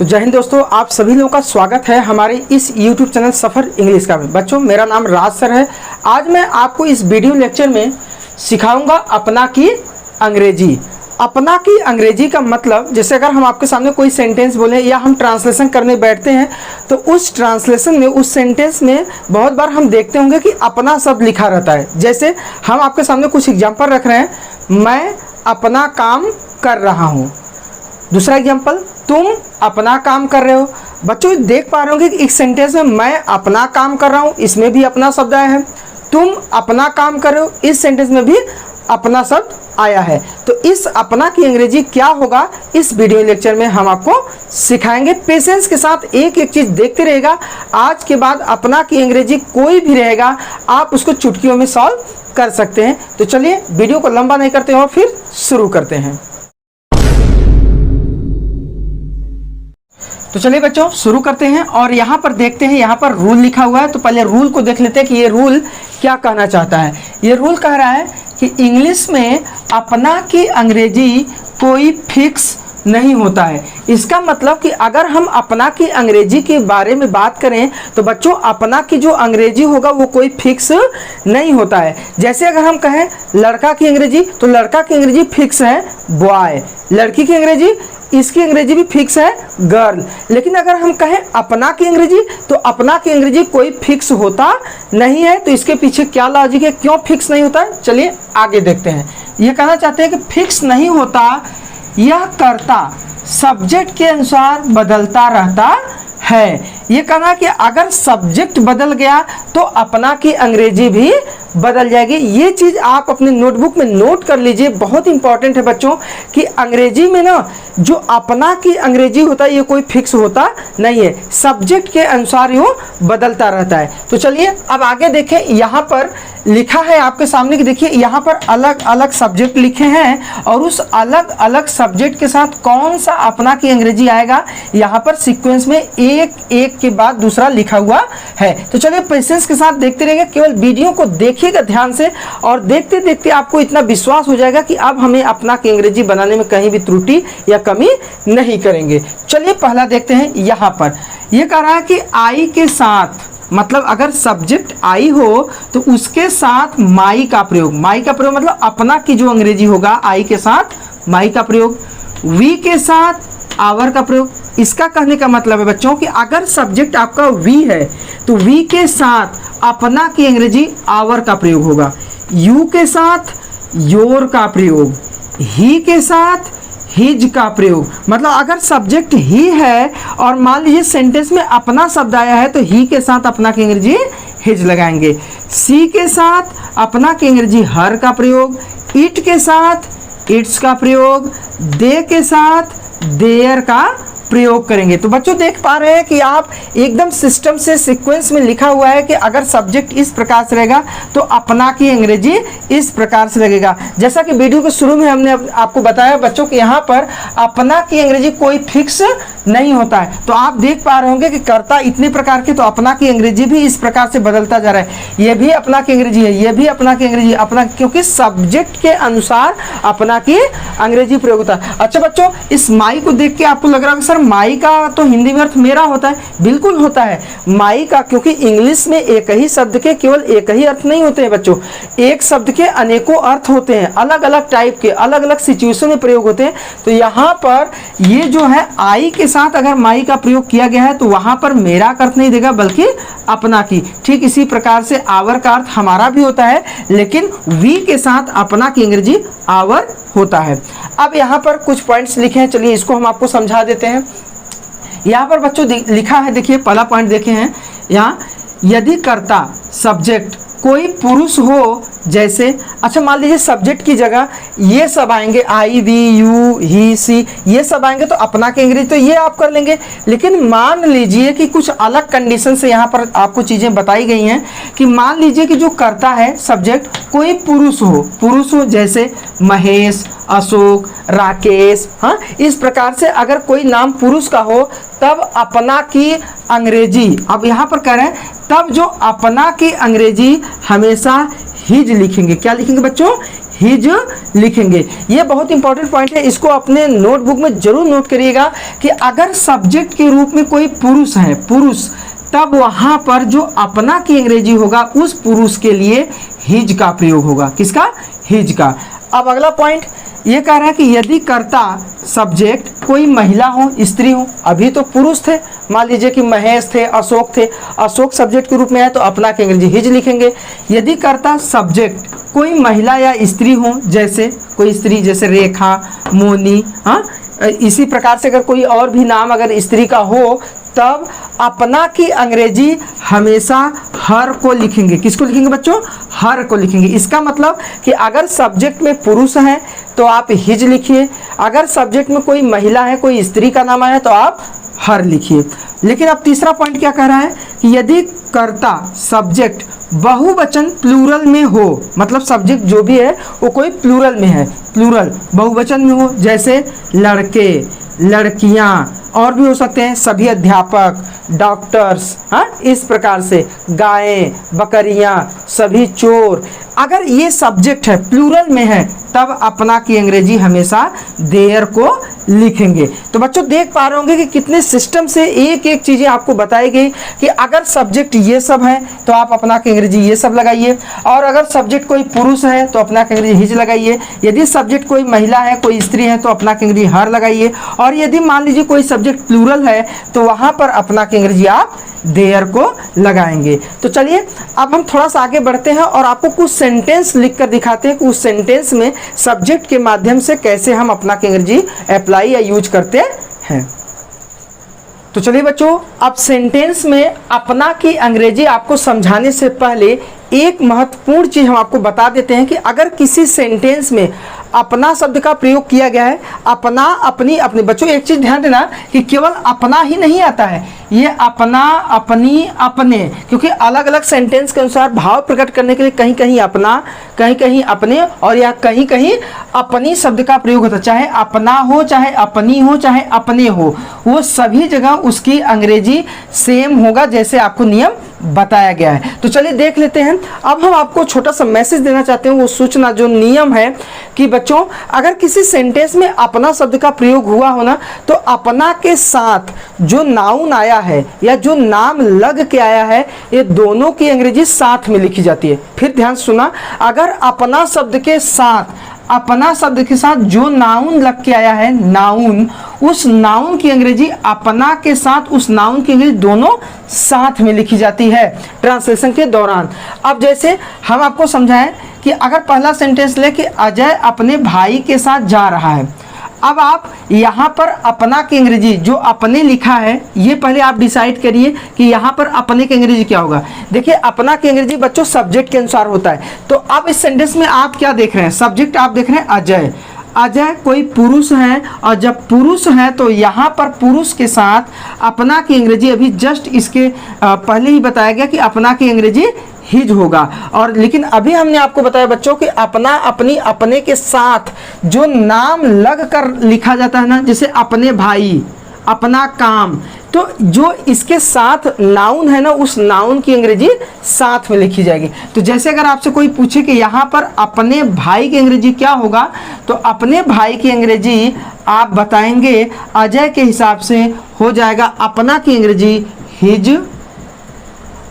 तो जय हिंद दोस्तों, आप सभी लोगों का स्वागत है हमारे इस YouTube चैनल सफ़र इंग्लिश का में। बच्चों, मेरा नाम राज सर है। आज मैं आपको इस वीडियो लेक्चर में सिखाऊंगा अपना की अंग्रेजी। अपना की अंग्रेजी का मतलब, जैसे अगर हम आपके सामने कोई सेंटेंस बोलें या हम ट्रांसलेशन करने बैठते हैं तो उस ट्रांसलेशन में, उस सेंटेंस में बहुत बार हम देखते होंगे कि अपना शब्द लिखा रहता है। जैसे हम आपके सामने कुछ एग्जाम्पल रख रहे हैं, मैं अपना काम कर रहा हूँ। दूसरा एग्जाम्पल, तुम अपना काम कर रहे हो। बच्चों, देख पा रहे होंगे कि एक सेंटेंस में मैं अपना काम कर रहा हूँ, इसमें भी अपना शब्द आया है। तुम अपना काम कर रहे हो, इस सेंटेंस में भी अपना शब्द आया है। तो इस अपना की अंग्रेजी क्या होगा, इस वीडियो लेक्चर में हम आपको सिखाएंगे। पेशेंस के साथ एक एक चीज़ देखते रहेगा। आज के बाद अपना की अंग्रेजी कोई भी रहेगा, आप उसको चुटकियों में सॉल्व कर सकते हैं। तो चलिए वीडियो को लंबा नहीं करते और फिर शुरू करते हैं। तो चलिए बच्चों शुरू करते हैं और यहाँ पर देखते हैं, यहाँ पर रूल लिखा हुआ है। तो पहले रूल को देख लेते हैं कि ये रूल क्या कहना चाहता है। ये रूल कह रहा है कि इंग्लिश में अपना की अंग्रेजी कोई फिक्स नहीं होता है। इसका मतलब कि अगर हम अपना की अंग्रेजी के बारे में बात करें तो बच्चों, अपना की जो अंग्रेजी होगा वो कोई फिक्स नहीं होता है। जैसे अगर हम कहें लड़का की अंग्रेजी, तो लड़का की अंग्रेजी फिक्स है बॉय। लड़की की अंग्रेजी, इसकी अंग्रेजी भी फिक्स है गर्ल। लेकिन अगर हम कहें अपना की अंग्रेजी, तो अपना की अंग्रेजी कोई फिक्स होता नहीं है। तो इसके पीछे क्या लॉजिक है, क्यों फिक्स नहीं होता है, चलिए आगे देखते हैं। ये कहना चाहते हैं कि फिक्स नहीं होता, यह कर्ता सब्जेक्ट के अनुसार बदलता रहता है। ये कहना कि अगर सब्जेक्ट बदल गया तो अपना की अंग्रेजी भी बदल जाएगी। ये चीज़ आप अपने नोटबुक में नोट कर लीजिए, बहुत इंपॉर्टेंट है बच्चों कि अंग्रेजी में ना जो अपना की अंग्रेजी होता है ये कोई फिक्स होता नहीं है, सब्जेक्ट के अनुसार ये बदलता रहता है। तो चलिए अब आगे देखें। यहाँ पर लिखा है आपके सामने कि देखिए यहाँ पर अलग अलग सब्जेक्ट लिखे हैं और उस अलग अलग सब्जेक्ट के साथ कौन सा अपना की अंग्रेजी आएगा, यहाँ पर सीक्वेंस में एक एक के बाद दूसरा लिखा हुआ है। तो चलिए पेशेंस के साथ देखते रहिए, केवल वीडियो को देखिएगा ध्यान से और देखते देखते आपको इतना विश्वास हो जाएगा कि अब हमें अपना की अंग्रेजी बनाने में कहीं भी त्रुटि या कमी नहीं करेंगे। चलिए पहला देखते हैं। यहाँ पर यह कह रहा है कि आई के साथ, मतलब अगर सब्जेक्ट आई हो तो उसके साथ माई का प्रयोग। माई का प्रयोग मतलब अपना की जो अंग्रेजी होगा, आई के साथ माई का प्रयोग। वी के साथ आवर का प्रयोग। इसका कहने का मतलब है बच्चों कि अगर सब्जेक्ट आपका वी है तो वी के साथ अपना की अंग्रेजी आवर का प्रयोग होगा। यू के साथ योर का प्रयोग। ही के साथ हिज का प्रयोग। मतलब अगर सब्जेक्ट ही है और मान लीजिए सेंटेंस में अपना शब्द आया है तो ही के साथ अपना की अंग्रेजी हिज लगाएंगे। सी के साथ अपना की अंग्रेजी हर का प्रयोग। इट के साथ इट्स का प्रयोग। दे के साथ देयर का प्रयोग करेंगे। तो बच्चों देख पा रहे हैं कि आप एकदम सिस्टम से सीक्वेंस में लिखा हुआ है कि अगर सब्जेक्ट इस प्रकार से रहेगा तो अपना की अंग्रेजी इस प्रकार से लगेगा। जैसा कि वीडियो के शुरू में हमने आपको बताया बच्चों कि यहाँ पर अपना की अंग्रेजी कोई फिक्स नहीं होता है। तो आप देख पा रहे होंगे कि कर्ता इतने प्रकार के, तो अपना की अंग्रेजी भी इस प्रकार से बदलता जा रहा है। ये भी अपना की अंग्रेजी है, ये भी अपना की अंग्रेजी अपना, क्योंकि सब्जेक्ट के अनुसार अपना की अंग्रेजी प्रयोग होता है। अच्छा बच्चों, इस माई को देख के आपको लग रहा है सर माई का तो हिंदी में अर्थ मेरा होता है। बिल्कुल होता है माई का, क्योंकि इंग्लिश में एक ही शब्द के केवल एक ही अर्थ नहीं होते हैं बच्चों, एक शब्द के अनेकों अर्थ होते हैं, अलग अलग टाइप के, अलग अलग सिचुएशन में प्रयोग होते हैं। तो यहाँ पर ये जो है आई के साथ अगर माई का प्रयोग किया गया है तो वहां पर मेरा का अर्थ नहीं देगा बल्कि अपना की। ठीक इसी प्रकार से आवर का अर्थ हमारा भी होता है, लेकिन वी के साथ अपना की अंग्रेजी आवर होता है। अब यहाँ पर कुछ पॉइंट्स लिखे हैं, चलिए इसको हम आपको समझा देते हैं। यहाँ पर बच्चों लिखा है, देखिए पहला पॉइंट देखे हैं यहाँ, यदि कर्ता सब्जेक्ट कोई पुरुष हो, जैसे अच्छा मान लीजिए सब्जेक्ट की जगह ये सब आएंगे, आई वी यू ही सी, ये सब आएंगे तो अपना के अंग्रेजी तो ये आप कर लेंगे। लेकिन मान लीजिए कि कुछ अलग कंडीशन से यहाँ पर आपको चीज़ें बताई गई हैं कि मान लीजिए कि जो कर्ता है सब्जेक्ट कोई पुरुष हो, जैसे महेश, अशोक, राकेश, हाँ इस प्रकार से अगर कोई नाम पुरुष का हो तब अपना की अंग्रेजी, अब यहाँ पर कह रहे हैं तब जो अपना की अंग्रेजी हमेशा हिज लिखेंगे। क्या लिखेंगे बच्चों, हिज लिखेंगे। ये बहुत इंपॉर्टेंट पॉइंट है, इसको अपने नोटबुक में जरूर नोट करिएगा कि अगर सब्जेक्ट के रूप में कोई पुरुष है, पुरुष, तब वहां पर जो अपना की अंग्रेजी होगा उस पुरुष के लिए हिज का प्रयोग होगा। किसका? हिज का। अब अगला पॉइंट ये कह रहा है कि यदि कर्ता सब्जेक्ट कोई महिला हो, स्त्री हो, अभी तो पुरुष थे, मान लीजिए कि महेश थे, अशोक थे, अशोक सब्जेक्ट के रूप में है तो अपना की अंग्रेजी हिज लिखेंगे। यदि कर्ता सब्जेक्ट कोई महिला या स्त्री हो, जैसे कोई स्त्री जैसे रेखा, मोनी, हाँ, इसी प्रकार से अगर कोई और भी नाम अगर स्त्री का हो, तब अपना की अंग्रेजी हमेशा हर को लिखेंगे। किसको लिखेंगे बच्चों? हर को लिखेंगे। इसका मतलब कि अगर सब्जेक्ट में पुरुष है तो आप हिज लिखिए, अगर सब्जेक्ट में कोई महिला है, कोई स्त्री का नाम आया तो आप हर लिखिए। लेकिन अब तीसरा पॉइंट क्या कह रहा है कि यदि कर्ता सब्जेक्ट बहुवचन प्लूरल में हो, मतलब सब्जेक्ट जो भी है वो कोई प्लूरल में है, प्लूरल बहुवचन में हो, जैसे लड़के, लड़कियां, और भी हो सकते हैं, सभी अध्यापक, डॉक्टर्स, हाँ, इस प्रकार से गायें, बकरियां, सभी चोर, अगर ये सब्जेक्ट है प्लूरल में है तब अपना की अंग्रेजी हमेशा देयर को लिखेंगे। तो बच्चों देख पा रहे होंगे कि कितने सिस्टम से एक एक चीज़ें आपको बताई गई कि अगर सब्जेक्ट ये सब है तो आप अपना की अंग्रेजी ये सब लगाइए, और अगर सब्जेक्ट कोई पुरुष है तो अपना की अंग्रेजी हिज लगाइए, यदि सब्जेक्ट कोई महिला है, कोई स्त्री है तो अपना की अंग्रेजी हर लगाइए, और यदि मान लीजिए कोई सब्जेक्ट प्लूरल है तो वहाँ पर अपना की अंग्रेजी आप देयर को लगाएंगे। तो चलिए अब हम थोड़ा सा आगे बढ़ते हैं और आपको कुछ सेंटेंस लिखकर दिखाते हैं कि उस सेंटेंस में सब्जेक्ट के माध्यम से कैसे हम अपना की अंग्रेजी अप्लाई या यूज करते हैं। तो चलिए बच्चों, अब सेंटेंस में अपना की अंग्रेजी आपको समझाने से पहले एक महत्वपूर्ण चीज हम आपको बता देते हैं कि अगर किसी सेंटेंस में अपना शब्द का प्रयोग किया गया है, अपना, अपनी, अपने, बच्चों एक चीज ध्यान देना कि केवल अपना ही नहीं आता है, ये अपना, अपनी, अपने, क्योंकि अलग अलग सेंटेंस के अनुसार भाव प्रकट करने के लिए कहीं कहीं अपना, कहीं कहीं अपने, और या कहीं कहीं अपनी शब्द का प्रयोग होता है। चाहे अपना हो, चाहे अपनी हो, चाहे अपने हो, वो सभी जगह उसकी अंग्रेजी सेम होगा जैसे आपको नियम बताया गया है। तो चलिए देख लेते हैं। अब हम आपको छोटा सा मैसेज देना चाहते हैं, वो सूचना, जो नियम है कि बच्चों अगर किसी सेंटेंस में अपना शब्द का प्रयोग हुआ हो ना, तो अपना के साथ जो नाउन आया है या जो नाम लग के आया है, ये दोनों की अंग्रेजी साथ में लिखी जाती है। फिर ध्यान सुना, अगर अपना शब्द के साथ, अपना शब्द के साथ जो नाउन लग के आया है, नाउन, उस नाउन की अंग्रेजी अपना के साथ उस नाउन की अंग्रेजी दोनों साथ में लिखी जाती है ट्रांसलेशन के दौरान। अब जैसे हम आपको समझाएं कि अगर पहला सेंटेंस ले कि अजय अपने भाई के साथ जा रहा है, अब आप यहाँ पर अपना की अंग्रेजी जो अपने लिखा है, ये पहले आप डिसाइड करिए कि यहाँ पर अपने की अंग्रेजी क्या होगा। देखिए अपना की अंग्रेजी बच्चों सब्जेक्ट के अनुसार होता है। तो अब इस सेंटेंस में आप क्या देख रहे हैं? सब्जेक्ट आप देख रहे हैं अजय, अजय कोई पुरुष है, और जब पुरुष है तो यहाँ पर पुरुष के साथ अपना की अंग्रेजी, अभी जस्ट इसके पहले ही बताया गया कि अपना की अंग्रेजी हिज होगा। और लेकिन अभी हमने आपको बताया बच्चों कि अपना, अपनी, अपने के साथ जो नाम लग कर लिखा जाता है ना, जैसे अपने भाई, अपना काम, तो जो इसके साथ नाउन है ना, उस नाउन की अंग्रेजी साथ में लिखी जाएगी। तो जैसे अगर आपसे कोई पूछे कि यहाँ पर अपने भाई की अंग्रेजी क्या होगा, तो अपने भाई की अंग्रेजी आप बताएंगे अजय के हिसाब से हो जाएगा अपना की अंग्रेजी हिज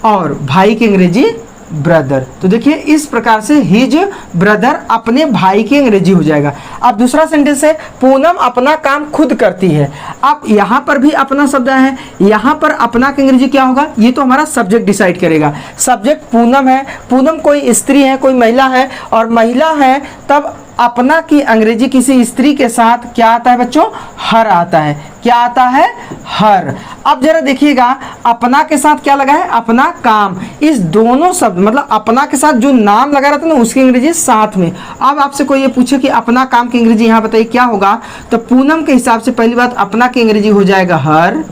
और भाई की अंग्रेजी ब्रदर। तो देखिए इस प्रकार से हिज ब्रदर अपने भाई की अंग्रेजी हो जाएगा। अब दूसरा सेंटेंस है पूनम अपना काम खुद करती है। अब यहाँ पर भी अपना शब्द है, यहाँ पर अपना की अंग्रेजी क्या होगा, ये तो हमारा सब्जेक्ट डिसाइड करेगा। सब्जेक्ट पूनम है, पूनम कोई स्त्री है, कोई महिला है, और महिला है तब अपना की अंग्रेजी किसी स्त्री के साथ क्या आता है बच्चों? हर आता है। क्या आता है? हर। अब जरा देखिएगा अपना के साथ क्या लगा है? अपना काम। इस दोनों शब्द मतलब अपना के साथ जो नाम लगा रहता है ना, उसकी अंग्रेजी साथ में। अब आपसे कोई ये पूछे कि अपना काम की अंग्रेजी यहाँ बताइए क्या होगा, तो पूनम के हिसाब से पहली बात अपना की अंग्रेजी हो जाएगा हर,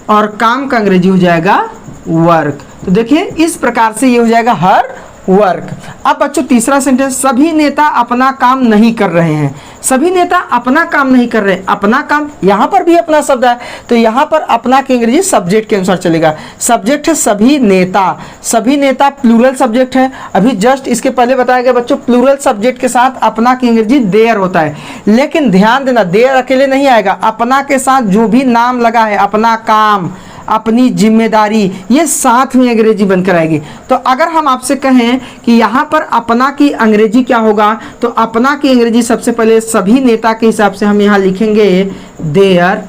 और काम का अंग्रेजी हो जाएगा वर्क। तो देखिए इस प्रकार से ये हो जाएगा हर वर्क। अब बच्चों तीसरा सेंटेंस, सभी नेता अपना काम नहीं कर रहे हैं। सभी नेता अपना काम नहीं कर रहे, अपना काम, यहाँ पर भी अपना शब्द है तो यहाँ पर अपना की अंग्रेजी सब्जेक्ट के अनुसार चलेगा। सब्जेक्ट है सभी नेता, सभी नेता प्लूरल सब्जेक्ट है। अभी जस्ट इसके पहले बताया गया बच्चों, प्लूरल सब्जेक्ट के साथ अपना की अंग्रेजी देयर होता है, लेकिन ध्यान देना देयर अकेले नहीं आएगा, अपना के साथ जो भी नाम लगा है, अपना काम, अपनी जिम्मेदारी, ये साथ में अंग्रेजी बनकर आएगी। तो अगर हम आपसे कहें कि यहाँ पर अपना की अंग्रेजी क्या होगा, तो अपना की अंग्रेजी सबसे पहले सभी नेता के हिसाब से हम यहाँ लिखेंगे देयर,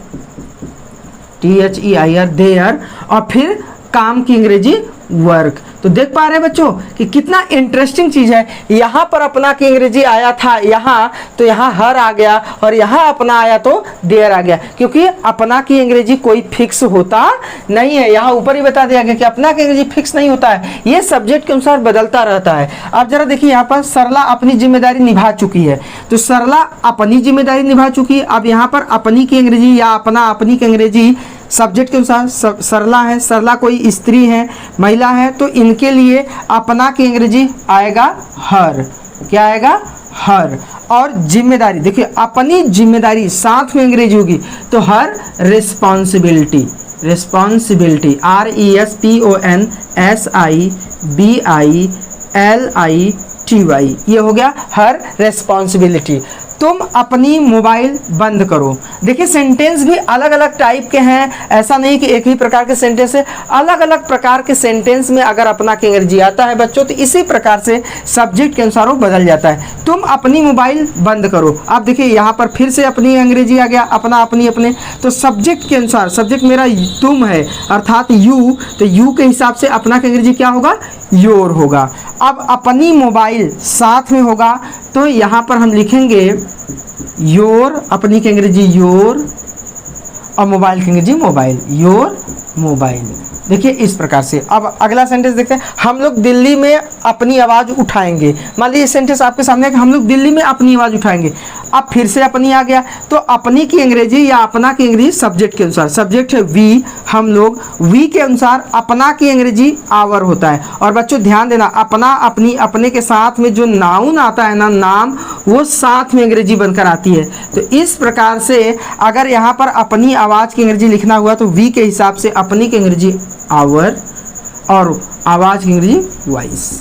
THEIR, देयर, और फिर काम की अंग्रेजी वर्क। तो देख पा रहे हैं बच्चों कि कितना इंटरेस्टिंग चीज है। यहाँ पर अपना की अंग्रेजी आया था यहाँ, तो यहाँ हर आ गया, और यहाँ अपना आया तो देयर आ गया, क्योंकि अपना की अंग्रेजी कोई फिक्स होता नहीं है। यहाँ ऊपर ही बता दिया गया कि अपना की अंग्रेजी फिक्स नहीं होता है, ये सब्जेक्ट के अनुसार बदलता रहता है। अब जरा देखिए यहाँ पर सरला अपनी जिम्मेदारी निभा चुकी है, तो सरला अपनी जिम्मेदारी निभा चुकी है। अब यहाँ पर अपनी की अंग्रेजी या अपना, अपनी की अंग्रेजी सब्जेक्ट के अनुसार सरला है, सरला कोई स्त्री है, महिला है, तो इनके लिए अपना की अंग्रेजी आएगा हर। क्या आएगा? हर। और जिम्मेदारी, देखिए अपनी जिम्मेदारी साथ में अंग्रेजी होगी तो हर रिस्पॉन्सिबिलिटी, रिस्पॉन्सिबिलिटी RESPONSIBILITY, ये हो गया हर रिस्पॉन्सिबिलिटी। तुम अपनी मोबाइल बंद करो। देखिए सेंटेंस भी अलग अलग टाइप के हैं, ऐसा नहीं कि एक ही प्रकार के सेंटेंस है, अलग अलग प्रकार के सेंटेंस में अगर अपना की अंग्रेजी आता है बच्चों तो इसी प्रकार से सब्जेक्ट के अनुसार वो बदल जाता है। तुम अपनी मोबाइल बंद करो। अब देखिए यहाँ पर फिर से अपनी अंग्रेजी आ गया, अपना, अपनी, अपने, तो सब्जेक्ट के अनुसार, सब्जेक्ट मेरा तुम है अर्थात यू, तो यू के हिसाब से अपना की अंग्रेजी क्या होगा? योर होगा। अब अपनी मोबाइल साथ में होगा तो यहाँ पर हम लिखेंगे योर, अपनी की अंग्रेजी योर, और मोबाइल की अंग्रेजी मोबाइल, योर मोबाइल। देखिए इस प्रकार से। अब अगला सेंटेंस देखते हैं, हम लोग दिल्ली में अपनी आवाज़ उठाएंगे। मान लीजिए सेंटेंस आपके सामने है कि हम लोग दिल्ली में अपनी आवाज़ उठाएंगे। अब फिर से अपनी आ गया, तो अपनी की अंग्रेजी या अपना की अंग्रेजी सब्जेक्ट के अनुसार, सब्जेक्ट है वी, हम लोग, वी के अनुसार अपना की अंग्रेजी आवर होता है। और बच्चों ध्यान देना, अपना, अपनी, अपने के साथ में जो नाउन आता है ना, नाम, वो साथ में अंग्रेजी बनकर आती है। तो इस प्रकार से अगर यहाँ पर अपनी आवाज़ की अंग्रेजी लिखना हुआ तो वी के हिसाब से अपनी की अंग्रेजी आवर और आवाज़ की अंग्रेजी वॉइस।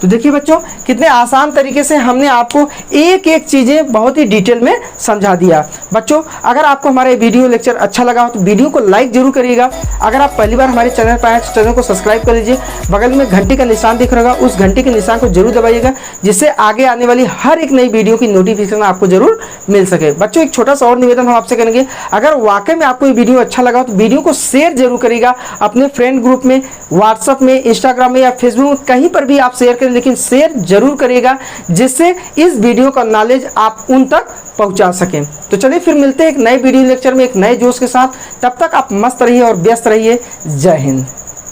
तो देखिए बच्चों कितने आसान तरीके से हमने आपको एक एक चीज़ें बहुत ही डिटेल में समझा दिया। बच्चों अगर आपको हमारा ये वीडियो लेक्चर अच्छा लगा हो तो वीडियो को लाइक जरूर करिएगा। अगर आप पहली बार हमारे चैनल पर आए तो चैनल को सब्सक्राइब कर लीजिए। बगल में घंटी का निशान दिख रहा होगा, उस घंटी के निशान को जरूर दबाइएगा, जिससे आगे आने वाली हर एक नई वीडियो की नोटिफिकेशन आपको जरूर मिल सके। बच्चों एक छोटा सा और निवेदन हम आपसे करेंगे, अगर वाकई में आपको ये वीडियो अच्छा लगा हो तो वीडियो को शेयर जरूर करिएगा अपने फ्रेंड ग्रुप में, व्हाट्सअप में, इंस्टाग्राम में या फेसबुक में, कहीं पर भी आप शेयर करें, लेकिन शेयर जरूर करिएगा जिससे इस वीडियो का नॉलेज आप उन तक पहुंचा सकें। तो चलिए फिर मिलते हैं एक नए वीडियो लेक्चर में एक नए जोश के साथ। तब तक आप मस्त रहिए और व्यस्त रहिए। जय हिंद।